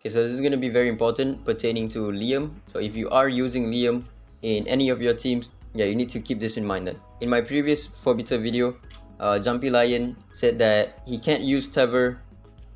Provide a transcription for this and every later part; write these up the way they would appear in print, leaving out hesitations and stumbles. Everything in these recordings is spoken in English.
Okay, so this is going to be very important pertaining to Liam. So if you are using Liam in any of your teams, yeah, you need to keep this in mind then. In my previous Forbiter video, Jumpy Lion said that he can't use Tever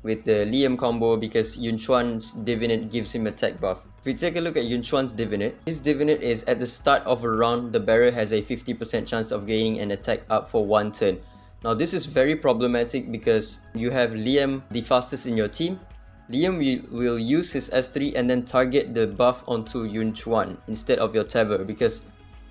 with the Liam combo because Yunchuan's Divinate gives him attack buff. If we take a look at Yunchuan's Divinate, his Divinate is at the start of a round, the bearer has a 50% chance of gaining an attack up for 1 turn. Now this is very problematic because you have Liam the fastest in your team. Liam will use his S3 and then target the buff onto Yunchuan instead of your Tever, because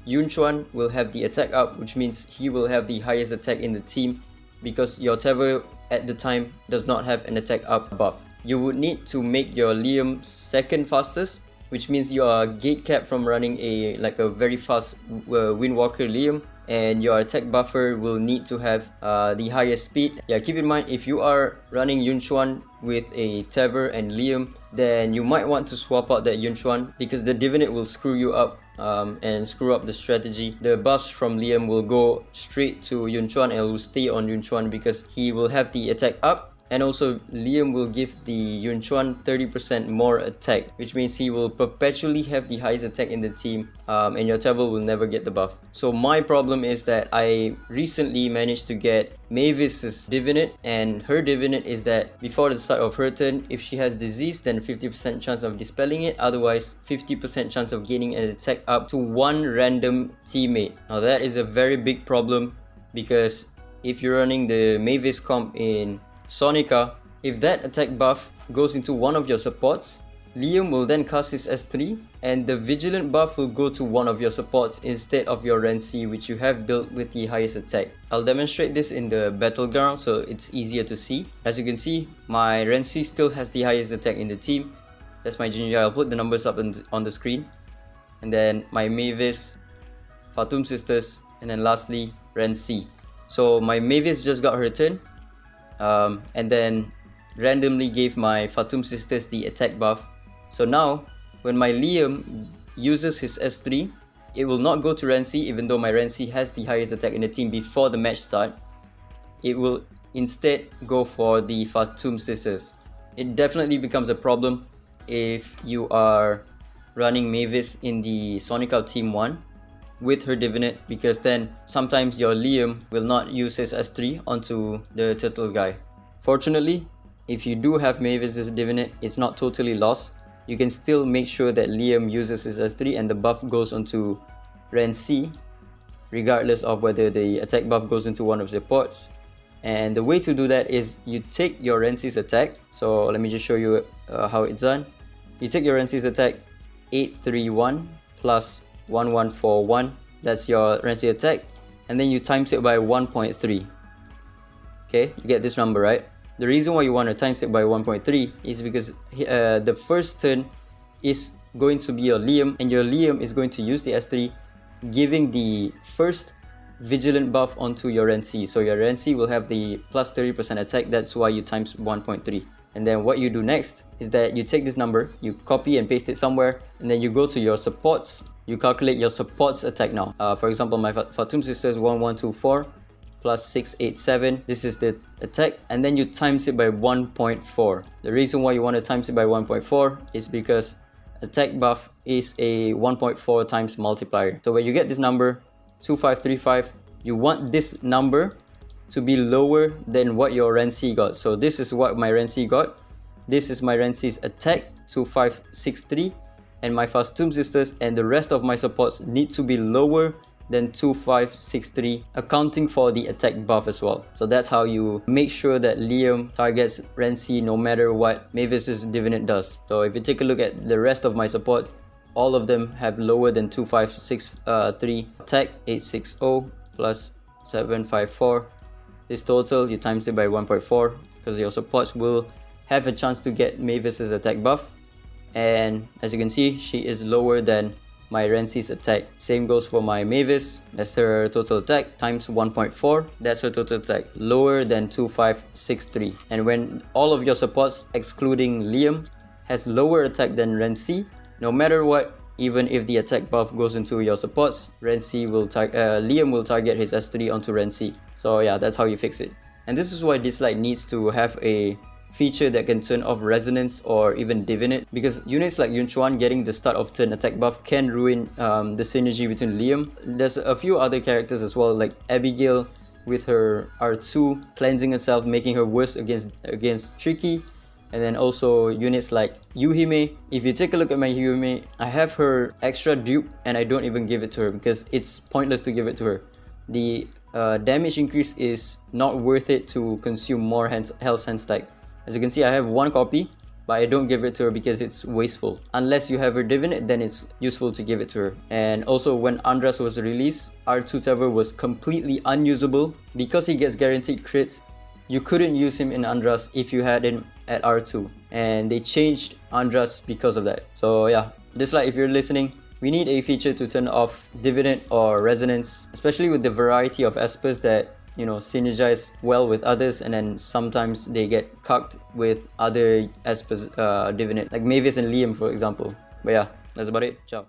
Yunchuan will have the attack up, which means he will have the highest attack in the team because your Tever at the time does not have an attack up buff. You would need to make your Liam second fastest, which means you are gate capped from running a very fast Windwalker Liam, and your attack buffer will need to have the highest speed. Yeah, keep in mind, if you are running Yunchuan with a Tever and Liam, then you might want to swap out that Yunchuan because the Divinate will screw you up and screw up the strategy. The buffs from Liam will go straight to Yunchuan and will stay on Yunchuan because he will have the attack up. And also Liam will give the Yunchuan 30% more attack, which means he will perpetually have the highest attack in the team, and your Tever will never get the buff. So my problem is that I recently managed to get Mavis's Divinate, and her Divinate is that before the start of her turn, if she has disease, then 50% chance of dispelling it, otherwise 50% chance of gaining an attack up to one random teammate. Now that is a very big problem because if you're running the Mavis comp in Sonica, if that attack buff goes into one of your supports, Liam will then cast his S3 and the Vigilant buff will go to one of your supports instead of your Renzi, which you have built with the highest attack. I'll demonstrate this in the battleground so it's easier to see. As you can see, my Renzi still has the highest attack in the team. That's my Ginger. I'll put the numbers up on the screen. And then my Mavis, Fatum Sisters, and then lastly Renzi. So my Mavis just got her turn. And then randomly gave my Fatum Sisters the attack buff. So now when my Liam uses his S3, it will not go to Renzi even though my Renzi has the highest attack in the team before the match start. It will instead go for the Fatum Sisters. It definitely becomes a problem if you are running Mavis in the Sonica Team 1 with her Divinate, because then sometimes your Liam will not use his S3 onto the turtle guy. Fortunately, if you do have Mavis's Divinate, it's not totally lost. You can still make sure that Liam uses his S3 and the buff goes onto Renzi, regardless of whether the attack buff goes into one of the ports. And the way to do that is you take your Renzi's attack. So let me just show you how it's done. You take your Renzi's attack 831 plus 1141, that's your Renzi attack, and then you times it by 1.3. Okay, you get this number, right? The reason why you want to times it by 1.3 is because the first turn is going to be your Liam, and your Liam is going to use the S3, giving the first Vigilant buff onto your Renzi. So your Renzi will have the plus 30% attack, that's why you times 1.3. And then what you do next is that you take this number, you copy and paste it somewhere, and then you go to your supports. You calculate your supports attack now. For example, my Fatum Sisters 1124 plus 687. This is the attack, and then you times it by 1.4. The reason why you want to times it by 1.4 is because attack buff is a 1.4 times multiplier. So when you get this number 2535, you want this number to be lower than what your Renzi got. So this is what my Renzi got. This is my Renzi's attack 2563, and my Fatum Sisters and the rest of my supports need to be lower than 2563, accounting for the attack buff as well. So that's how you make sure that Liam targets Renzi no matter what Mavis's Divinate does. So if you take a look at the rest of my supports, all of them have lower than 2563 attack. 860 plus 754. This total, you times it by 1.4 because your supports will have a chance to get Mavis's attack buff. And as you can see, she is lower than my Renzi's attack. Same goes for my Mavis. That's her total attack times 1.4. That's her total attack, lower than 2563. And when all of your supports, excluding Liam, has lower attack than Renzi, no matter what, even if the attack buff goes into your supports, Liam will target his S3 onto Renzi. So yeah, that's how you fix it. And this is why DISLYTE needs to have a feature that can turn off Resonance or even Divinate, because units like Yunchuan getting the start of turn attack buff can ruin the synergy between Liam. There's a few other characters as well, like Abigail with her R2 cleansing herself, making her worse against Tricky. And then also units like Yuhime. If you take a look at my Yuhime, I have her extra dupe and I don't even give it to her because it's pointless to give it to her. The damage increase is not worth it to consume more Hell's Hand stack. As you can see, I have one copy, but I don't give it to her because it's wasteful. Unless you have her Divinate, then it's useful to give it to her. And also when Andras was released, R2 Tower was completely unusable. Because he gets guaranteed crits, you couldn't use him in Andras if you had him at R2. And they changed Andras because of that. So yeah, DISLYTE, if you're listening, we need a feature to turn off Divinate or Resonance, especially with the variety of Espers that, you know, synergize well with others, and then sometimes they get cucked with other Espers Divinate, like Mavis and Liam for example. But yeah, that's about it. Ciao.